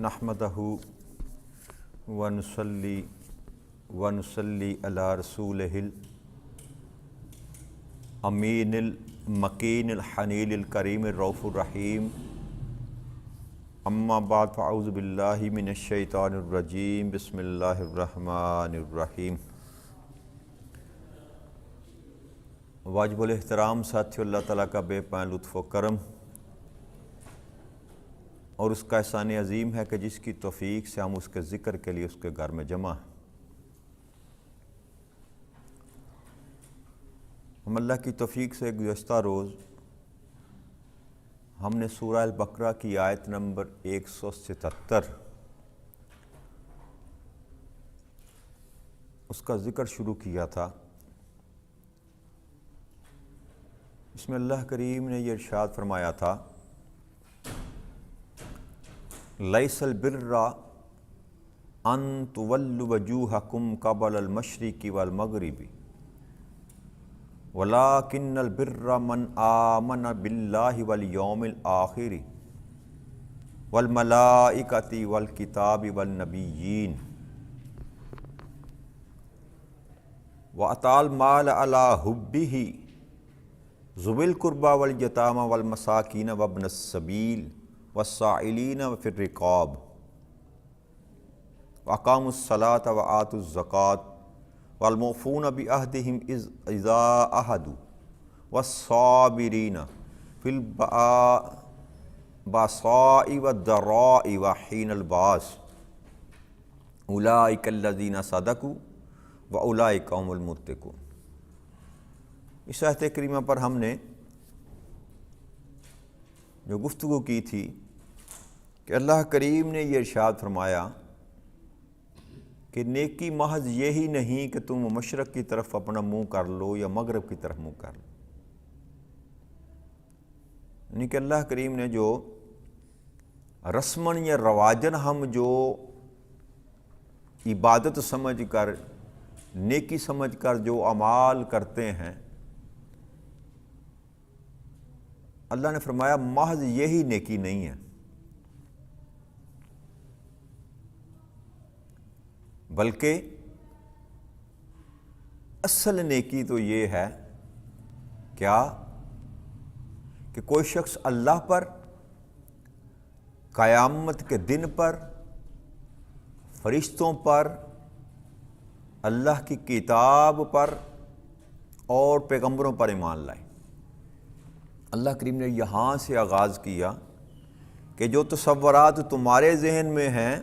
نحمدہ ونصلی علی رسولہ الامین المکین الحنین الکریم الرؤوف الرحیم اما بعد فاعوذ باللہ من الشیطان الرجیم بسم اللہ الرحمن الرحیم۔ واجب الاحترام ساتھیو، اللہ تعالیٰ کا بے پناہ لطف و کرم اور اس کا احسان عظیم ہے کہ جس کی توفیق سے ہم اس کے ذکر کے لیے اس کے گھر میں جمع ہیں۔ ہم اللہ کی توفیق سے گزشتہ روز ہم نے سورہ البقرہ کی آیت نمبر 177 اس کا ذکر شروع کیا تھا۔ اس میں اللہ کریم نے یہ ارشاد فرمایا تھا، لیس البر ان تولوا وجوہکم قبل المشرق والمغرب ولکن البر من آمن باللہ والیوم الآخر والملائکۃ والکتاب والنبیین وآتى المال علی حبہ ذوی القربى والیتامى والمساکین وابن السبیل والسائلین فی الرقاب واقاموا الصلاۃ وآتوا الزکاۃ والموفون بعہدہم اذا عاہدوا والصابرین فی البأساء والضراء وحین الباس اولئک الذین صدقوا واولئک هم المتقون۔ اس آیت کریمہ پر ہم نے جو گفتگو کی تھی کہ اللہ کریم نے یہ ارشاد فرمایا کہ نیکی محض یہی نہیں کہ تم مشرق کی طرف اپنا منہ کر لو یا مغرب کی طرف منہ کر لو، یعنی کہ اللہ کریم نے جو رسماً یا رواجن ہم جو عبادت سمجھ کر نیکی سمجھ کر جو اعمال کرتے ہیں، اللہ نے فرمایا محض یہی نیکی نہیں ہے، بلکہ اصل نیکی تو یہ ہے کیا کہ کوئی شخص اللہ پر، قیامت کے دن پر، فرشتوں پر، اللہ کی کتاب پر اور پیغمبروں پر ایمان لائے۔ اللہ کریم نے یہاں سے آغاز کیا کہ جو تصورات تمہارے ذہن میں ہیں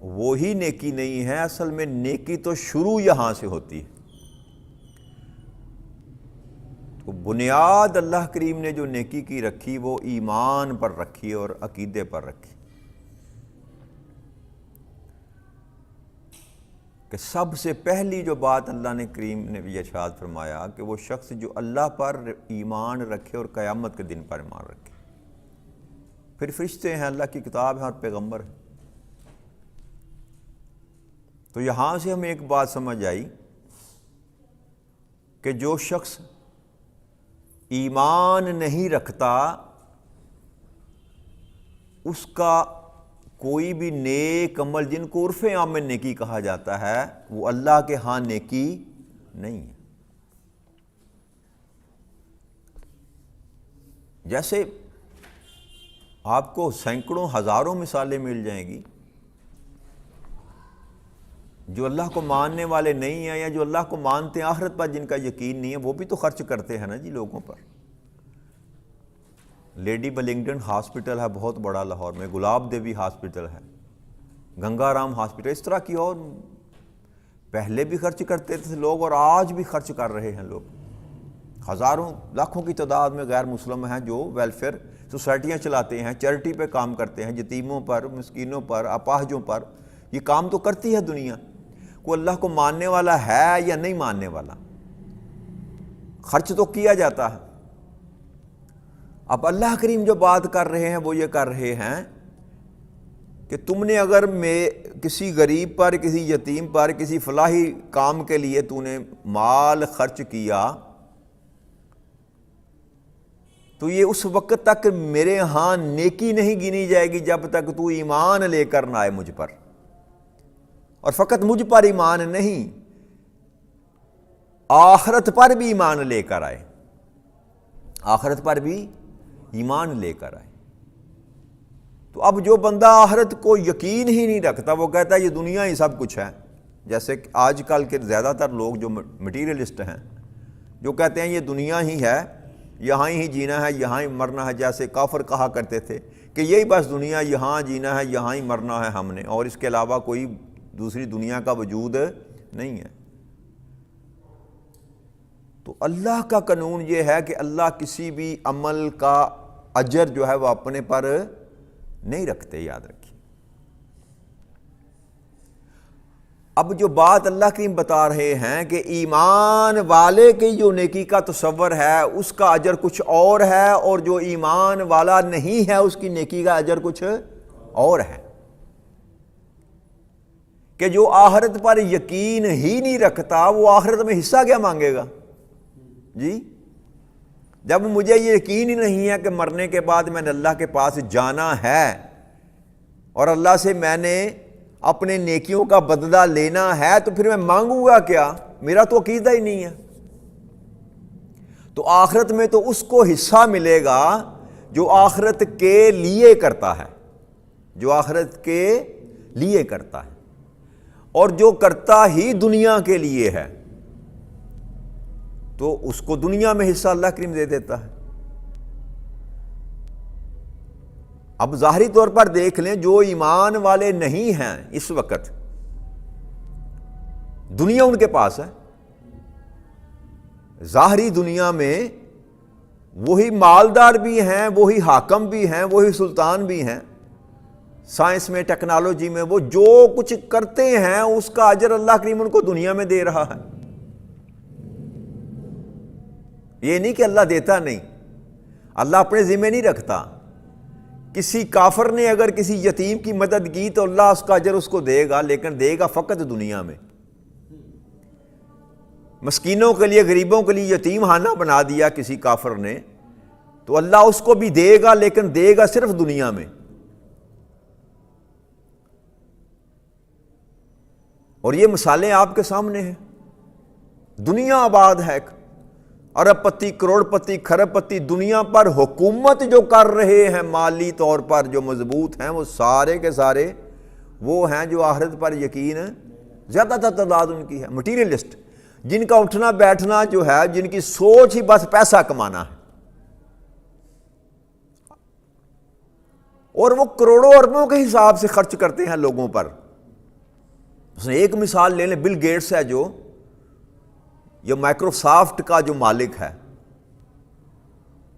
وہی نیکی نہیں ہے، اصل میں نیکی تو شروع یہاں سے ہوتی ہے۔ تو بنیاد اللہ کریم نے جو نیکی کی رکھی وہ ایمان پر رکھی اور عقیدے پر رکھی، کہ سب سے پہلی جو بات اللہ نے کریم نے بھی ارشاد فرمایا کہ وہ شخص جو اللہ پر ایمان رکھے اور قیامت کے دن پر ایمان رکھے، پھر فرشتے ہیں، اللہ کی کتاب ہے اور پیغمبر ہیں۔ تو یہاں سے ہمیں ایک بات سمجھ آئی کہ جو شخص ایمان نہیں رکھتا اس کا کوئی بھی نیک عمل جن کو عرف عام میں نیکی کہا جاتا ہے وہ اللہ کے ہاں نیکی نہیں ہے۔ جیسے آپ کو سینکڑوں ہزاروں مثالیں مل جائیں گی جو اللہ کو ماننے والے نہیں ہیں یا جو اللہ کو مانتے ہیں آخرت پر جن کا یقین نہیں ہے، وہ بھی تو خرچ کرتے ہیں نا جی لوگوں پر۔ لیڈی بلنگٹن ہاسپٹل ہے بہت بڑا لاہور میں، گلاب دیوی ہاسپٹل ہے، گنگا رام ہاسپٹل، اس طرح کی اور پہلے بھی خرچ کرتے تھے لوگ اور آج بھی خرچ کر رہے ہیں لوگ۔ ہزاروں لاکھوں کی تعداد میں غیر مسلم ہیں جو ویلفیئر سوسائٹیاں چلاتے ہیں، چیریٹی پہ کام کرتے ہیں، یتیموں پر، مسکینوں پر، اپاہجوں پر، یہ کام تو کرتی ہے دنیا۔ کوئی اللہ کو ماننے والا ہے یا نہیں ماننے والا، خرچ تو کیا جاتا ہے۔ اب اللہ کریم جو بات کر رہے ہیں وہ یہ کر رہے ہیں کہ تم نے اگر کسی غریب پر، کسی یتیم پر، کسی فلاحی کام کے لیے تو نے مال خرچ کیا تو یہ اس وقت تک میرے ہاں نیکی نہیں گنی جائے گی جب تک تو ایمان لے کر نہ آئے مجھ پر، اور فقط مجھ پر ایمان نہیں، آخرت پر بھی ایمان لے کر آئے، آخرت پر بھی ایمان لے کر آئے۔ تو اب جو بندہ آخرت کو یقین ہی نہیں رکھتا، وہ کہتا ہے یہ دنیا ہی سب کچھ ہے، جیسے کہ آج کل کے زیادہ تر لوگ جو مٹیریلسٹ ہیں، جو کہتے ہیں یہ دنیا ہی ہے، یہاں ہی جینا ہے، یہاں ہی مرنا ہے، جیسے کافر کہا کرتے تھے کہ یہی بس دنیا، یہاں جینا ہے، یہاں ہی مرنا ہے ہم نے، اور اس کے علاوہ کوئی دوسری دنیا کا وجود نہیں ہے۔ تو اللہ کا قانون یہ ہے کہ اللہ کسی بھی عمل کا اجر جو ہے وہ اپنے پر نہیں رکھتے، یاد رکھیے۔ اب جو بات اللہ کریم بتا رہے ہیں کہ ایمان والے کی جو نیکی کا تصور ہے اس کا اجر کچھ اور ہے، اور جو ایمان والا نہیں ہے اس کی نیکی کا اجر کچھ اور ہے، کہ جو آخرت پر یقین ہی نہیں رکھتا وہ آخرت میں حصہ کیا مانگے گا؟ جی، جب مجھے یہ یقین ہی نہیں ہے کہ مرنے کے بعد میں نے اللہ کے پاس جانا ہے اور اللہ سے میں نے اپنے نیکیوں کا بدلہ لینا ہے، تو پھر میں مانگوں گا کیا؟ میرا تو عقیدہ ہی نہیں ہے۔ تو آخرت میں تو اس کو حصہ ملے گا جو آخرت کے لیے کرتا ہے، جو آخرت کے لیے کرتا ہے، اور جو کرتا ہی دنیا کے لیے ہے تو اس کو دنیا میں حصہ اللہ کریم دے دیتا ہے۔ اب ظاہری طور پر دیکھ لیں، جو ایمان والے نہیں ہیں اس وقت، دنیا ان کے پاس ہے، ظاہری دنیا میں وہی مالدار بھی ہیں، وہی حاکم بھی ہیں، وہی سلطان بھی ہیں، سائنس میں، ٹیکنالوجی میں وہ جو کچھ کرتے ہیں اس کا اجر اللہ کریم ان کو دنیا میں دے رہا ہے۔ یہ نہیں کہ اللہ دیتا نہیں، اللہ اپنے ذمہ نہیں رکھتا۔ کسی کافر نے اگر کسی یتیم کی مدد کی تو اللہ اس کا اجر اس کو دے گا، لیکن دے گا فقط دنیا میں۔ مسکینوں کے لیے، غریبوں کے لیے یتیم خانہ بنا دیا کسی کافر نے تو اللہ اس کو بھی دے گا، لیکن دے گا صرف دنیا میں۔ اور یہ مثالیں آپ کے سامنے ہیں، دنیا آباد ہے، ارب پتی، کروڑ پتی، کھرب پتی، دنیا پر حکومت جو کر رہے ہیں مالی طور پر جو مضبوط ہیں، وہ سارے کے سارے وہ ہیں جو آخرت پر یقین زیادہ تر تعداد ان کی ہے، مٹیریلسٹ، جن کا اٹھنا بیٹھنا جو ہے، جن کی سوچ ہی بس پیسہ کمانا ہے، اور وہ کروڑوں اربوں کے حساب سے خرچ کرتے ہیں لوگوں پر۔ ایک مثال لے لیں، بل گیٹس ہے جو یہ مائکروسافٹ کا جو مالک ہے،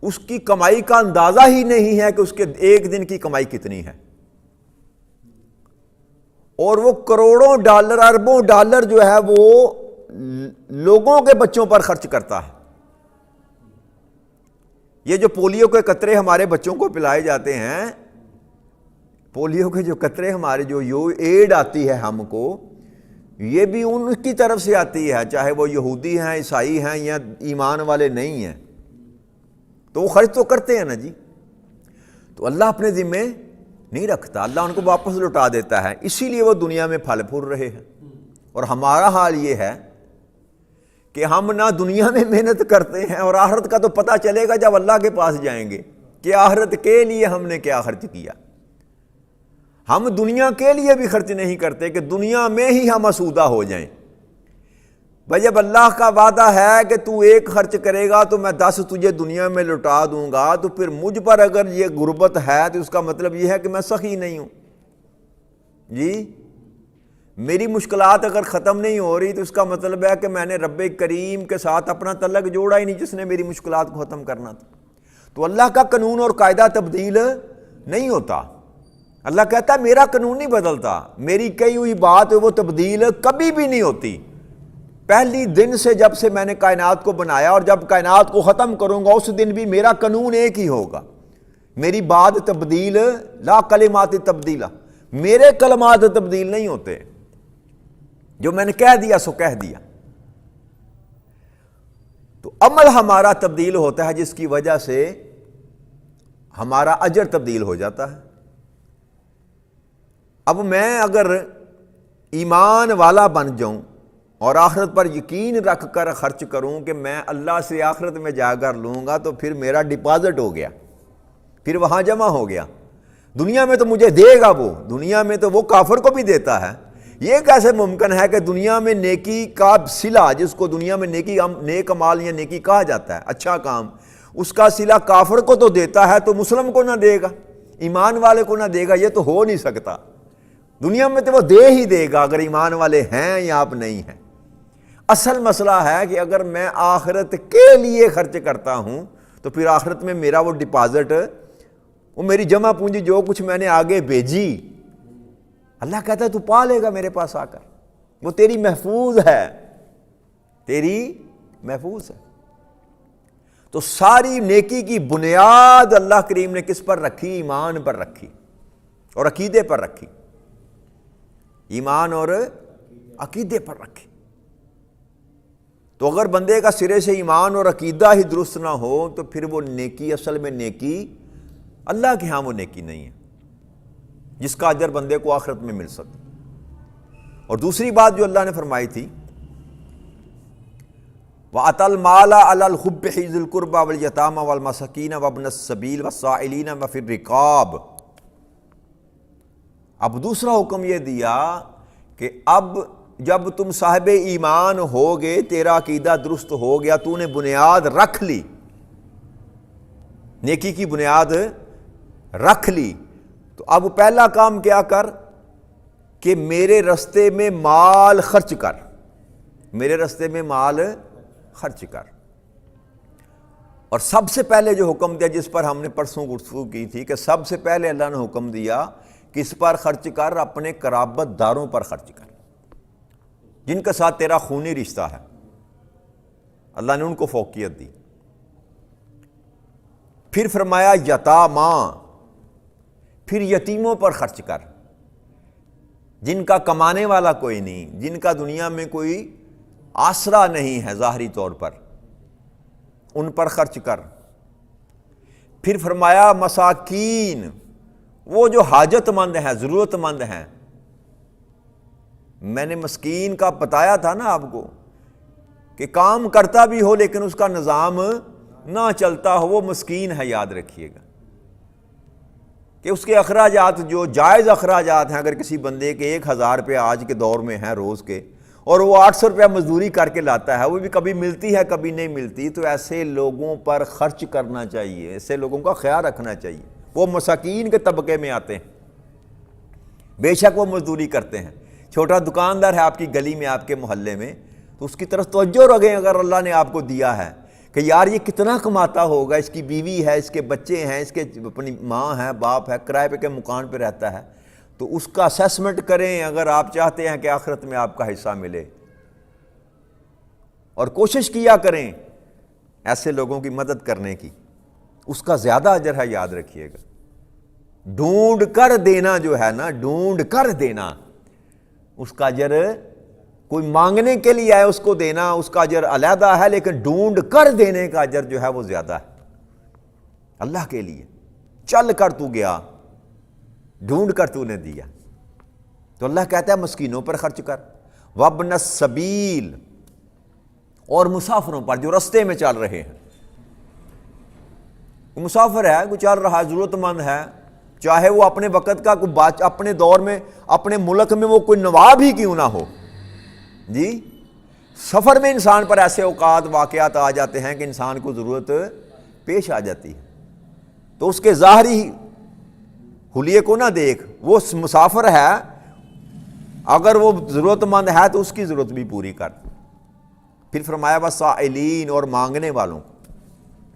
اس کی کمائی کا اندازہ ہی نہیں ہے کہ اس کے ایک دن کی کمائی کتنی ہے، اور وہ کروڑوں ڈالر، اربوں ڈالر جو ہے وہ لوگوں کے بچوں پر خرچ کرتا ہے۔ یہ جو پولیو کے قطرے ہمارے بچوں کو پلائے جاتے ہیں، پولیو کے جو قطرے ہمارے جو ایڈ آتی ہے ہم کو، یہ بھی ان کی طرف سے آتی ہے، چاہے وہ یہودی ہیں، عیسائی ہیں یا ایمان والے نہیں ہیں، تو وہ خرچ تو کرتے ہیں نا جی۔ تو اللہ اپنے ذمے نہیں رکھتا، اللہ ان کو واپس لوٹا دیتا ہے، اسی لیے وہ دنیا میں پھل پھول رہے ہیں۔ اور ہمارا حال یہ ہے کہ ہم نہ دنیا میں محنت کرتے ہیں، اور آخرت کا تو پتہ چلے گا جب اللہ کے پاس جائیں گے کہ آخرت کے لیے ہم نے کیا خرچ کیا۔ ہم دنیا کے لیے بھی خرچ نہیں کرتے کہ دنیا میں ہی ہم آسودہ ہو جائیں۔ بھائی جب اللہ کا وعدہ ہے کہ تو ایک خرچ کرے گا تو میں 10 تجھے دنیا میں لوٹا دوں گا، تو پھر مجھ پر اگر یہ غربت ہے تو اس کا مطلب یہ ہے کہ میں سخی نہیں ہوں جی۔ میری مشکلات اگر ختم نہیں ہو رہی تو اس کا مطلب ہے کہ میں نے رب کریم کے ساتھ اپنا تعلق جوڑا ہی نہیں جس نے میری مشکلات کو ختم کرنا تھا۔ تو اللہ کا قانون اور قاعدہ تبدیل نہیں ہوتا، اللہ کہتا ہے میرا قانون نہیں بدلتا، میری کہی ہوئی بات وہ تبدیل کبھی بھی نہیں ہوتی۔ پہلی دن سے جب سے میں نے کائنات کو بنایا اور جب کائنات کو ختم کروں گا اس دن بھی میرا قانون ایک ہی ہوگا، میری بات تبدیل، لا کلمات تبدیلہ، میرے کلمات تبدیل نہیں ہوتے، جو میں نے کہہ دیا سو کہہ دیا۔ تو عمل ہمارا تبدیل ہوتا ہے جس کی وجہ سے ہمارا اجر تبدیل ہو جاتا ہے۔ اب میں اگر ایمان والا بن جاؤں اور آخرت پر یقین رکھ کر خرچ کروں کہ میں اللہ سے آخرت میں جا کر لوں گا، تو پھر میرا ڈپازٹ ہو گیا، پھر وہاں جمع ہو گیا۔ دنیا میں تو مجھے دے گا وہ، دنیا میں تو وہ کافر کو بھی دیتا ہے۔ یہ کیسے ممکن ہے کہ دنیا میں نیکی کا صلہ، جس کو دنیا میں نیک اعمال یا نیکی کہا جاتا ہے، اچھا کام، اس کا صلہ کافر کو تو دیتا ہے، تو مسلم کو نہ دے گا، ایمان والے کو نہ دے گا؟ یہ تو ہو نہیں سکتا۔ دنیا میں تو وہ دے ہی دے گا اگر ایمان والے ہیں یا آپ نہیں ہیں۔ اصل مسئلہ ہے کہ اگر میں آخرت کے لیے خرچ کرتا ہوں تو پھر آخرت میں میرا وہ ڈپازٹ، وہ میری جمع پونجی جو کچھ میں نے آگے بھیجی، اللہ کہتا ہے تو پا لے گا میرے پاس آ کر، وہ تیری محفوظ ہے، تیری محفوظ ہے۔ تو ساری نیکی کی بنیاد اللہ کریم نے کس پر رکھی؟ ایمان پر رکھی اور عقیدے پر رکھی، ایمان اور عقیدے پر رکھی۔ تو اگر بندے کا سرے سے ایمان اور عقیدہ ہی درست نہ ہو تو پھر وہ نیکی اصل میں نیکی اللہ کے ہاں وہ نیکی نہیں ہے جس کا اجر بندے کو آخرت میں مل سکے۔ اور دوسری بات جو اللہ نے فرمائی تھی، وَأَتَى الْمَالَ عَلَى الْحُبِّ ذِي الْقُرْبَى وَالْيَتَامَى وَالْمَسَاكِينَ وَابْنَ السَّبِيلِ وَالسَّائِلِينَ وَفِي الرِّقَابِ۔ اب دوسرا حکم یہ دیا کہ اب جب تم صاحب ایمان ہوگے، تیرا عقیدہ درست ہو گیا، تو نے بنیاد رکھ لی، نیکی کی بنیاد رکھ لی، تو اب پہلا کام کیا کر کہ میرے رستے میں مال خرچ کر، میرے رستے میں مال خرچ کر۔ اور سب سے پہلے جو حکم دیا، جس پر ہم نے پرسوں گفتگو کی تھی، کہ سب سے پہلے اللہ نے حکم دیا کہ اس پر خرچ کر، اپنے قرابت داروں پر خرچ کر، جن کے ساتھ تیرا خونی رشتہ ہے، اللہ نے ان کو فوقیت دی۔ پھر فرمایا یتاما، پھر یتیموں پر خرچ کر، جن کا کمانے والا کوئی نہیں، جن کا دنیا میں کوئی آسرا نہیں ہے ظاہری طور پر، ان پر خرچ کر۔ پھر فرمایا مساکین، وہ جو حاجت مند ہیں، ضرورت مند ہیں۔ میں نے مسکین کا بتایا تھا نا آپ کو کہ کام کرتا بھی ہو لیکن اس کا نظام نہ چلتا ہو، وہ مسکین ہے، یاد رکھیے گا کہ اس کے اخراجات جو جائز اخراجات ہیں، اگر کسی بندے کے 1000 روپے آج کے دور میں ہیں روز کے، اور وہ 800 روپیہ مزدوری کر کے لاتا ہے، وہ بھی کبھی ملتی ہے کبھی نہیں ملتی، تو ایسے لوگوں پر خرچ کرنا چاہیے، ایسے لوگوں کا خیال رکھنا چاہیے۔ وہ مساکین کے طبقے میں آتے ہیں، بے شک وہ مزدوری کرتے ہیں۔ چھوٹا دکاندار ہے آپ کی گلی میں، آپ کے محلے میں، تو اس کی طرف توجہ رکھیں اگر اللہ نے آپ کو دیا ہے کہ یار یہ کتنا کماتا ہوگا، اس کی بیوی ہے، اس کے بچے ہیں، اس کے اپنی ماں ہے، باپ ہے، کرائے پہ کے مکان پہ رہتا ہے، تو اس کا اسیسمنٹ کریں اگر آپ چاہتے ہیں کہ آخرت میں آپ کا حصہ ملے، اور کوشش کیا کریں ایسے لوگوں کی مدد کرنے کی، اس کا زیادہ اجر ہے، یاد رکھیے گا۔ ڈھونڈ کر دینا جو ہے نا، ڈھونڈ کر دینا، اس کا اجر، کوئی مانگنے کے لیے آئے اس کو دینا، اس کا اجر علیحدہ ہے، لیکن ڈھونڈ کر دینے کا اجر جو ہے وہ زیادہ ہے اللہ کے لیے۔ چل کر تو گیا، ڈھونڈ کر تو نے دیا، تو اللہ کہتا ہے مسکینوں پر خرچ کر، وابن السبیل، اور مسافروں پر جو رستے میں چل رہے ہیں۔ مسافر ہے، کوئی چل رہا ہے، ضرورت مند ہے، چاہے وہ اپنے وقت کا کوئی اپنے دور میں، اپنے ملک میں وہ کوئی نواب ہی کیوں نہ ہو، جی سفر میں انسان پر ایسے اوقات واقعات آ جاتے ہیں کہ انسان کو ضرورت پیش آ جاتی ہے، تو اس کے ظاہری حلیے کو نہ دیکھ، وہ مسافر ہے، اگر وہ ضرورت مند ہے تو اس کی ضرورت بھی پوری کر۔ پھر فرمایا وَالسَّائِلِينَ، اور مانگنے والوں،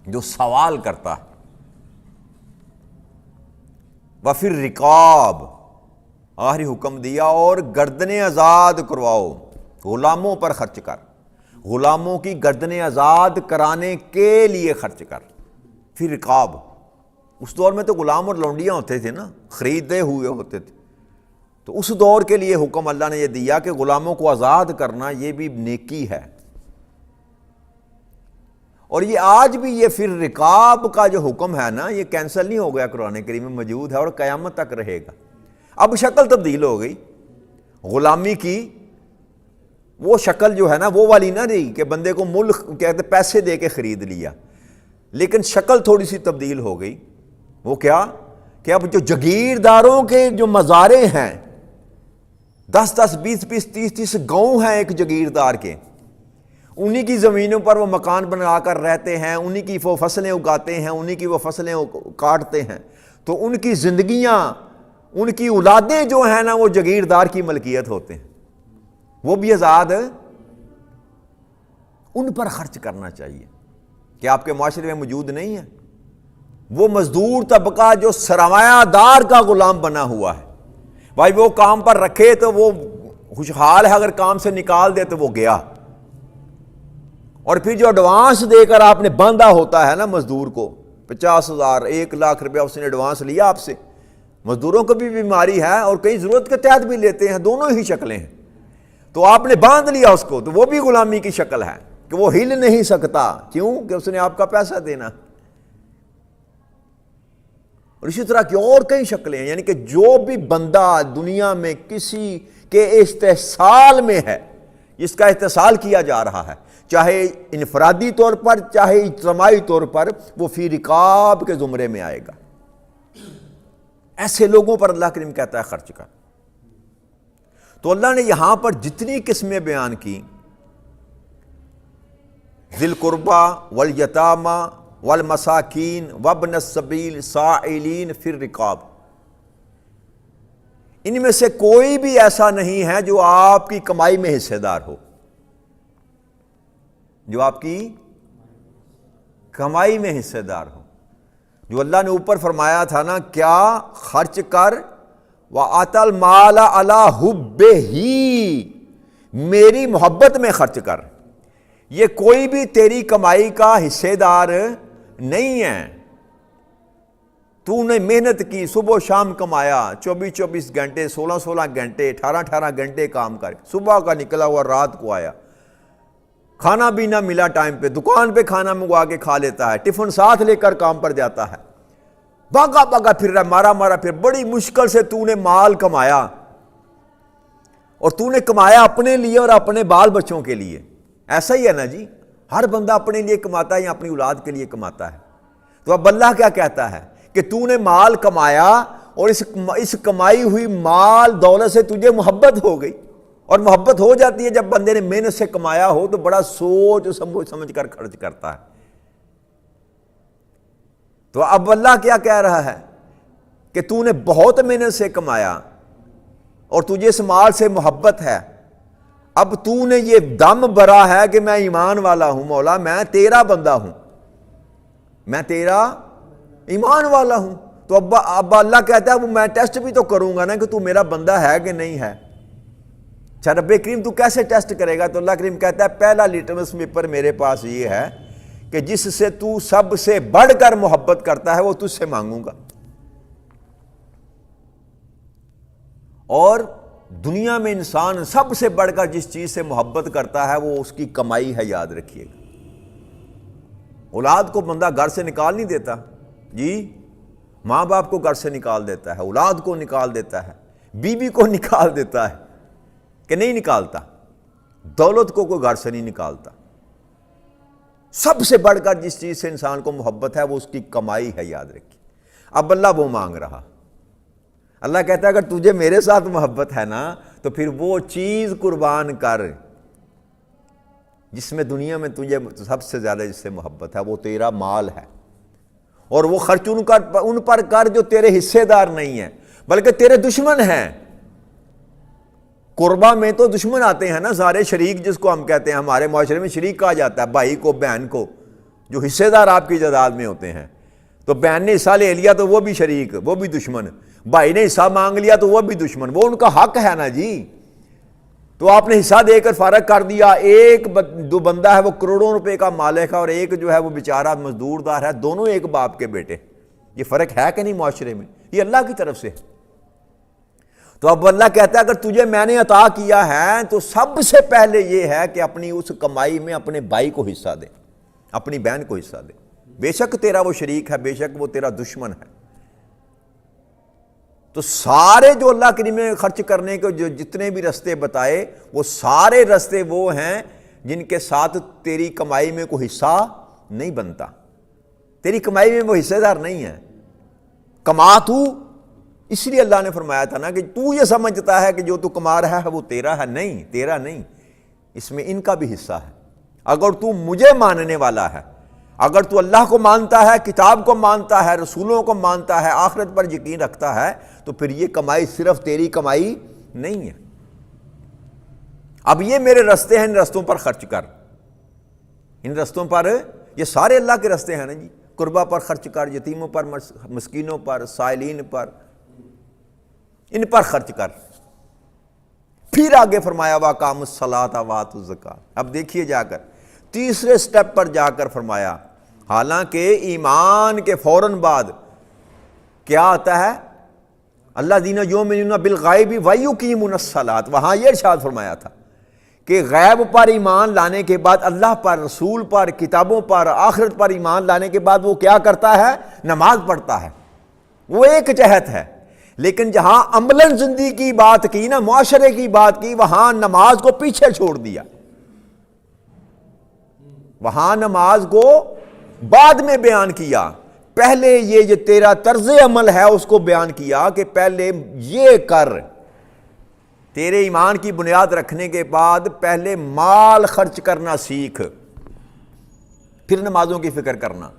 جو سوال کرتا ہے۔ وَفِي الرِّقَابِ، آخری حکم دیا اور گردنیں آزاد کرواؤ، غلاموں پر خرچ کر، غلاموں کی گردنیں آزاد کرانے کے لیے خرچ کر۔ پھر رقاب، اس دور میں تو غلام اور لونڈیاں ہوتے تھے نا، خریدے ہوئے ہوتے تھے، تو اس دور کے لیے حکم اللہ نے یہ دیا کہ غلاموں کو آزاد کرنا یہ بھی نیکی ہے۔ اور یہ آج بھی یہ پھر رکاب کا جو حکم ہے نا، یہ کینسل نہیں ہو گیا، قرآن کریم میں موجود ہے اور قیامت تک رہے گا۔ اب شکل تبدیل ہو گئی، غلامی کی وہ شکل جو ہے نا وہ والی نہ رہی کہ بندے کو ملک کہتے پیسے دے کے خرید لیا، لیکن شکل تھوڑی سی تبدیل ہو گئی۔ وہ کیا کہ اب جو جگیرداروں کے جو مزارے ہیں، 10-10 20-20 30-30 گاؤں ہیں ایک جگیردار کے، انہی کی زمینوں پر وہ مکان بنا کر رہتے ہیں، انہی کی وہ فصلیں اگاتے ہیں، انہی کی وہ فصلیں کاٹتے ہیں، تو ان کی زندگیاں، ان کی اولادیں جو ہیں نا وہ جگیردار کی ملکیت ہوتے ہیں، وہ بھی آزاد، ان پر خرچ کرنا چاہیے کہ آپ کے معاشرے میں موجود نہیں ہے۔ وہ مزدور طبقہ جو سرمایہ دار کا غلام بنا ہوا ہے، بھائی وہ کام پر رکھے تو وہ خوشحال ہے، اگر کام سے نکال دے تو وہ گیا، اور پھر جو ایڈوانس دے کر آپ نے باندھا ہوتا ہے نا مزدور کو، 50,000 1,00,000 روپیہ اس نے ایڈوانس لیا آپ سے۔ مزدوروں کو بھی بیماری ہے اور کئی ضرورت کے تحت بھی لیتے ہیں، دونوں ہی شکلیں ہیں، تو آپ نے باندھ لیا اس کو، تو وہ بھی غلامی کی شکل ہے کہ وہ ہل نہیں سکتا، کیوں کہ اس نے آپ کا پیسہ دینا۔ اور اسی طرح کی اور کئی شکلیں ہیں، یعنی کہ جو بھی بندہ دنیا میں کسی کے استحصال میں ہے، جس کا استحصال کیا جا رہا ہے، چاہے انفرادی طور پر چاہے اجتماعی طور پر، وہ فی رکاب کے زمرے میں آئے گا۔ ایسے لوگوں پر اللہ کریم کہتا ہے خرچ کر۔ تو اللہ نے یہاں پر جتنی قسمیں بیان کی، ذی القربیٰ والیتامیٰ والمساکین وابن السبیل سائلین فی الرقاب، ان میں سے کوئی بھی ایسا نہیں ہے جو آپ کی کمائی میں حصے دار ہو، جو آپ کی کمائی میں حصے دار ہو۔ جو اللہ نے اوپر فرمایا تھا نا، کیا خرچ کر وَآتَى الْمَالَ عَلَىٰ حُبِّهِ، میری محبت میں خرچ کر، یہ کوئی بھی تیری کمائی کا حصے دار نہیں ہے۔ تو نے محنت کی، صبح و شام کمایا، 24 گھنٹے 16 گھنٹے 18 گھنٹے کام کر، صبح کا نکلا ہوا رات کو آیا، کھانا بھی نہ ملا ٹائم پہ، دکان پہ کھانا منگوا کے کھا لیتا ہے، ٹفن ساتھ لے کر کام پر جاتا ہے، بھاگا بھاگا پھر رہا، مارا پھر، بڑی مشکل سے تو نے مال کمایا، اور تو نے کمایا اپنے لیے اور اپنے بال بچوں کے لیے۔ ایسا ہی ہے نا جی، ہر بندہ اپنے لیے کماتا ہے یا اپنی اولاد کے لیے کماتا ہے۔ تو اب اللہ کیا کہتا ہے کہ تو نے مال کمایا، اور اس کمائی ہوئی مال دولت سے تجھے محبت ہو گئی، اور محبت ہو جاتی ہے جب بندے نے محنت سے کمایا ہو، تو بڑا سوچ سمجھ کر خرچ کرتا ہے۔ تو اب اللہ کیا کہہ رہا ہے کہ تو نے بہت محنت سے کمایا اور تجھے اس مال سے محبت ہے، اب تو نے یہ دم بھرا ہے کہ میں ایمان والا ہوں، مولا میں تیرا بندہ ہوں، میں تیرا ایمان والا ہوں، تو اب اللہ کہتا ہے وہ میں ٹیسٹ بھی تو کروں گا نا کہ تو میرا بندہ ہے کہ نہیں ہے۔ اچھا رب کریم تو کیسے ٹیسٹ کرے گا؟ تو اللہ کریم کہتا ہے پہلا لیٹمس پیپر میرے پاس یہ ہے کہ جس سے تو سب سے بڑھ کر محبت کرتا ہے وہ تجھ سے مانگوں گا، اور دنیا میں انسان سب سے بڑھ کر جس چیز سے محبت کرتا ہے وہ اس کی کمائی ہے، یاد رکھیے گا۔ اولاد کو بندہ گھر سے نکال نہیں دیتا جی، ماں باپ کو گھر سے نکال دیتا ہے، اولاد کو نکال دیتا ہے، بیوی کو نکال دیتا ہے کہ نہیں نکالتا، دولت کو کوئی گھر سے نہیں نکالتا۔ سب سے بڑھ کر جس چیز سے انسان کو محبت ہے وہ اس کی کمائی ہے، یاد رکھیے۔ اب اللہ وہ مانگ رہا، اللہ کہتا ہے اگر تجھے میرے ساتھ محبت ہے نا تو پھر وہ چیز قربان کر جس میں دنیا میں تجھے سب سے زیادہ جس سے محبت ہے، وہ تیرا مال ہے، اور وہ خرچ ان پر کر جو تیرے حصے دار نہیں ہیں بلکہ تیرے دشمن ہیں۔ قربہ میں تو دشمن آتے ہیں نا سارے، شریک جس کو ہم کہتے ہیں، ہمارے معاشرے میں شریک کہا جاتا ہے بھائی کو، بہن کو، جو حصے دار آپ کی جائیداد میں ہوتے ہیں۔ تو بہن نے حصہ لے لیا تو وہ بھی شریک، وہ بھی دشمن، بھائی نے حصہ مانگ لیا تو وہ بھی دشمن، وہ ان کا حق ہے نا جی۔ تو آپ نے حصہ دے کر فارغ کر دیا، ایک دو بندہ ہے وہ کروڑوں روپے کا مالک ہے، اور ایک جو ہے وہ بیچارہ مزدور دار ہے، دونوں ایک باپ کے بیٹے۔ یہ فرق ہے کہ نہیں معاشرے میں؟ یہ اللہ کی طرف سے۔ تو اب اللہ کہتا ہے اگر تجھے میں نے عطا کیا ہے تو سب سے پہلے یہ ہے کہ اپنی اس کمائی میں اپنے بھائی کو حصہ دے۔ اپنی بہن کو حصہ دے، بے شک تیرا وہ شریک ہے، بے شک وہ تیرا دشمن ہے۔ تو سارے جو اللہ کریم نے خرچ کرنے کے جو جتنے بھی رستے بتائے، وہ سارے رستے وہ ہیں جن کے ساتھ تیری کمائی میں کوئی حصہ نہیں بنتا، تیری کمائی میں وہ حصے دار نہیں ہے۔ کما تو، اس لیے اللہ نے فرمایا تھا نا کہ تو یہ سمجھتا ہے کہ جو تو کما رہا ہے وہ تیرا ہے، نہیں، تیرا نہیں، اس میں ان کا بھی حصہ ہے۔ اگر تو مجھے ماننے والا ہے، اگر تو اللہ کو مانتا ہے، کتاب کو مانتا ہے، رسولوں کو مانتا ہے، آخرت پر یقین رکھتا ہے، تو پھر یہ کمائی صرف تیری کمائی نہیں ہے۔ اب یہ میرے رستے ہیں، ان رستوں پر خرچ کر، ان رستوں پر، یہ سارے اللہ کے رستے ہیں نا جی، قربا پر خرچ کر، یتیموں پر، مسکینوں پر، سائلین پر، ان پر خرچ کر۔ پھر آگے فرمایا وَأَقَامُوا الصَّلَاةَ وَآتُوا الزَّكَاةَ۔ اب دیکھیے جا کر تیسرے سٹیپ پر جا کر فرمایا، حالانکہ ایمان کے فوراً بعد کیا آتا ہے؟ الذین یؤمنون بالغیب ویقیمون الصلاۃ، وہاں یہ ارشاد فرمایا تھا کہ غیب پر ایمان لانے کے بعد، اللہ پر، رسول پر، کتابوں پر، آخرت پر ایمان لانے کے بعد وہ کیا کرتا ہے؟ نماز پڑھتا ہے۔ وہ ایک جہت ہے، لیکن جہاں عملاً زندگی کی بات کی نا، معاشرے کی بات کی، وہاں نماز کو پیچھے چھوڑ دیا، وہاں نماز کو بعد میں بیان کیا۔ پہلے یہ جو تیرا طرز عمل ہے اس کو بیان کیا کہ پہلے یہ کر، تیرے ایمان کی بنیاد رکھنے کے بعد پہلے مال خرچ کرنا سیکھ، پھر نمازوں کی فکر کرنا۔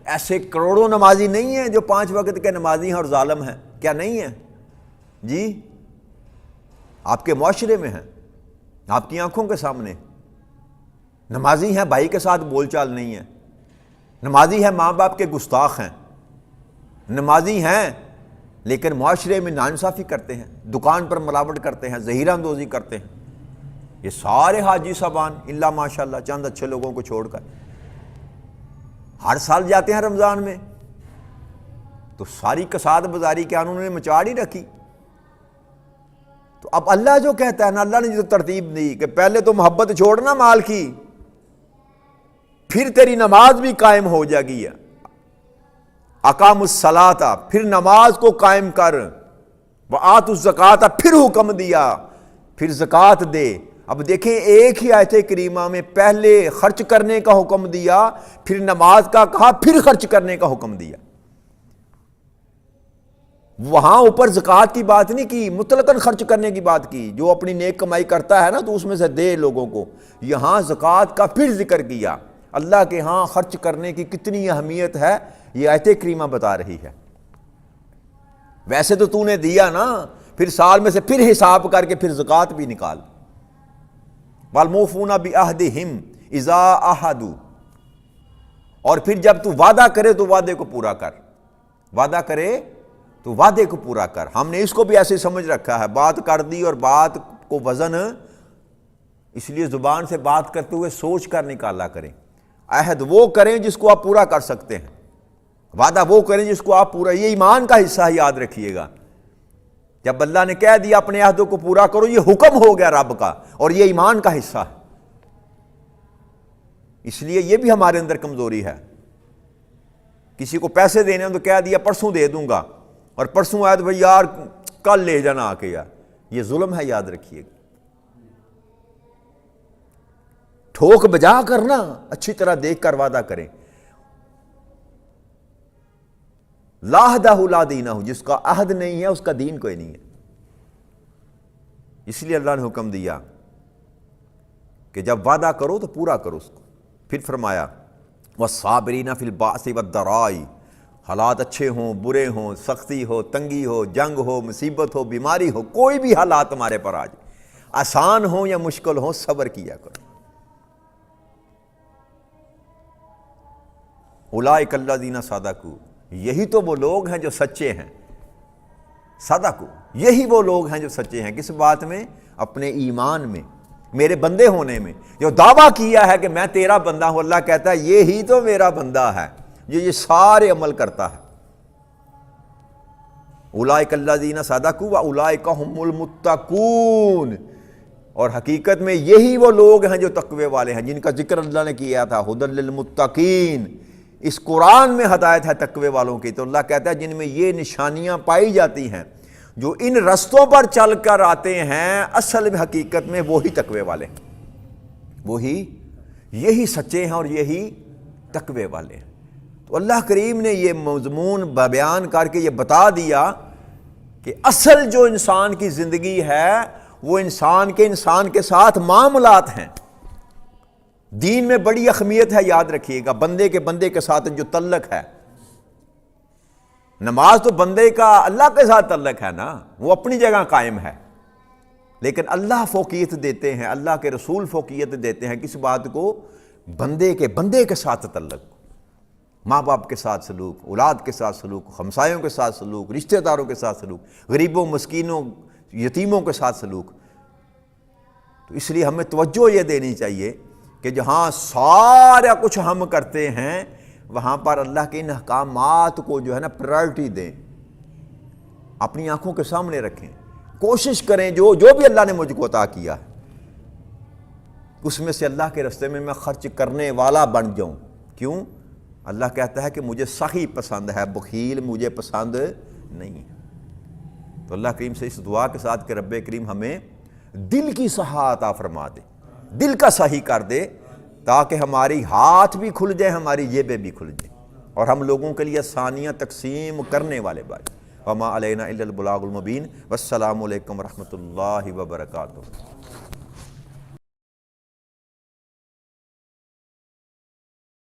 ایسے کروڑوں نمازی نہیں ہیں جو 5 وقت کے نمازی ہیں اور ظالم ہیں، کیا نہیں ہیں جی؟ آپ کے معاشرے میں ہیں، آپ کی آنکھوں کے سامنے نمازی ہیں، بھائی کے ساتھ بول چال نہیں ہے، نمازی ہیں، ماں باپ کے گستاخ ہیں، نمازی ہیں لیکن معاشرے میں ناانصافی کرتے ہیں، دکان پر ملاوٹ کرتے ہیں، ظہیر اندوزی کرتے ہیں۔ یہ سارے حاجی صاحبان الا ماشاءاللہ چند اچھے لوگوں کو چھوڑ کر ہر سال جاتے ہیں رمضان میں، تو ساری کساد بازاری کیا انہوں نے مچاڑ ہی رکھی۔ تو اب اللہ جو کہتا ہے نا، اللہ نے جو ترتیب دی کہ پہلے تو محبت چھوڑنا مال کی، پھر تیری نماز بھی قائم ہو جائے گی، اقام الصلاۃ، پھر نماز کو قائم کر، وآتوا الزکاۃ، پھر حکم دیا، پھر زکوٰۃ دے۔ اب دیکھیں ایک ہی آیت کریمہ میں پہلے خرچ کرنے کا حکم دیا، پھر نماز کا کہا، پھر خرچ کرنے کا حکم دیا۔ وہاں اوپر زکوٰۃ کی بات نہیں کی، مطلقاً خرچ کرنے کی بات کی، جو اپنی نیک کمائی کرتا ہے نا تو اس میں سے دے لوگوں کو۔ یہاں زکوٰۃ کا پھر ذکر کیا۔ اللہ کے ہاں خرچ کرنے کی کتنی اہمیت ہے یہ آیت کریمہ بتا رہی ہے۔ ویسے تو نے دیا نا، پھر سال میں سے پھر حساب کر کے پھر زکوٰۃ بھی نکال۔ وَالْمُوفُونَ بِعَهْدِهِمْ إِذَا عَاهَدُوا، اور پھر جب تو وعدہ کرے تو وعدے کو پورا کر، وعدہ کرے تو وعدے کو پورا کر۔ ہم نے اس کو بھی ایسے سمجھ رکھا ہے، بات کر دی اور بات کو وزن، اس لیے زبان سے بات کرتے ہوئے سوچ کر نکالا کریں۔ عہد وہ کریں جس کو آپ پورا کر سکتے ہیں، وعدہ وہ کریں جس کو آپ پورا، یہ ایمان کا حصہ ہے، یاد رکھیے گا۔ جب اللہ نے کہہ دیا اپنے عہدوں کو پورا کرو، یہ حکم ہو گیا رب کا، اور یہ ایمان کا حصہ ہے۔ اس لیے یہ بھی ہمارے اندر کمزوری ہے، کسی کو پیسے دینے ہیں تو کہہ دیا پرسوں دے دوں گا، اور پرسوں آیا تو بھائی یار کل لے جانا آ کے، یار یہ ظلم ہے، یاد رکھیے گا۔ ٹھوک بجا کرنا، اچھی طرح دیکھ کر وعدہ کریں۔ لا عہدہ لا دینہ، جس کا عہد نہیں ہے اس کا دین کوئی نہیں ہے۔ اس لیے اللہ نے حکم دیا کہ جب وعدہ کرو تو پورا کرو اس کو۔ پھر فرمایا وَالصَّابِرِينَ فِي الْبَأْسِ وَالضَّرَّاءِ، حالات اچھے ہوں، برے ہوں، سختی ہو، تنگی ہو، جنگ ہو، مصیبت ہو، بیماری ہو، کوئی بھی حالات تمہارے پر آ جائے، آسان ہو یا مشکل ہو، صبر کیا کرو۔ اولئک الذین صدقوا، یہی تو وہ لوگ ہیں جو سچے ہیں۔ صدقوا، یہی وہ لوگ ہیں جو سچے ہیں۔ کس بات میں؟ اپنے ایمان میں، میرے بندے ہونے میں۔ جو دعویٰ کیا ہے کہ میں تیرا بندہ ہوں، اللہ کہتا ہے یہی تو میرا بندہ ہے جو یہ سارے عمل کرتا ہے۔ اولئک الذین صدقوا واولئک هم المتقون، اور حقیقت میں یہی وہ لوگ ہیں جو تقوی والے ہیں، جن کا ذکر اللہ نے کیا تھا ہدی للمتقین۔ اس قرآن میں ہدایت ہے تقوی والوں کی، تو اللہ کہتا ہے جن میں یہ نشانیاں پائی جاتی ہیں، جو ان رستوں پر چل کر آتے ہیں، اصل میں حقیقت میں وہی تقوی والے ہیں، یہی سچے ہیں اور یہی تقوی والے ہیں۔ تو اللہ کریم نے یہ مضمون بیان کر کے یہ بتا دیا کہ اصل جو انسان کی زندگی ہے وہ انسان کے ساتھ معاملات ہیں۔ دین میں بڑی اہمیت ہے، یاد رکھیے گا، بندے کے ساتھ جو تعلق ہے۔ نماز تو بندے کا اللہ کے ساتھ تعلق ہے نا، وہ اپنی جگہ قائم ہے، لیکن اللہ فوقیت دیتے ہیں، اللہ کے رسول فوقیت دیتے ہیں کس بات کو؟ بندے کے ساتھ تعلق، ماں باپ کے ساتھ سلوک، اولاد کے ساتھ سلوک، ہمسایوں کے ساتھ سلوک، رشتہ داروں کے ساتھ سلوک، غریبوں مسکینوں یتیموں کے ساتھ سلوک۔ تو اس لیے ہمیں توجہ یہ دینی چاہیے کہ جہاں سارا کچھ ہم کرتے ہیں وہاں پر اللہ کے ان احکامات کو جو ہے نا پرائرٹی دیں، اپنی آنکھوں کے سامنے رکھیں، کوشش کریں جو بھی اللہ نے مجھ کو عطا کیا ہے اس میں سے اللہ کے راستے میں میں خرچ کرنے والا بن جاؤں۔ کیوں؟ اللہ کہتا ہے کہ مجھے سخی پسند ہے، بخیل مجھے پسند نہیں ہے۔ تو اللہ کریم سے اس دعا کے ساتھ کہ رب کریم ہمیں دل کی صحت عطا فرما دے، دل کا صحیح کر دے، تاکہ ہماری ہاتھ بھی کھل جائیں، ہماری جیبیں بھی کھل جائیں، اور ہم لوگوں کے لیے آسانیاں تقسیم کرنے والے بن۔ وما علینا الا البلاغ المبین۔ والسلام علیکم ورحمۃ اللہ وبرکاتہ۔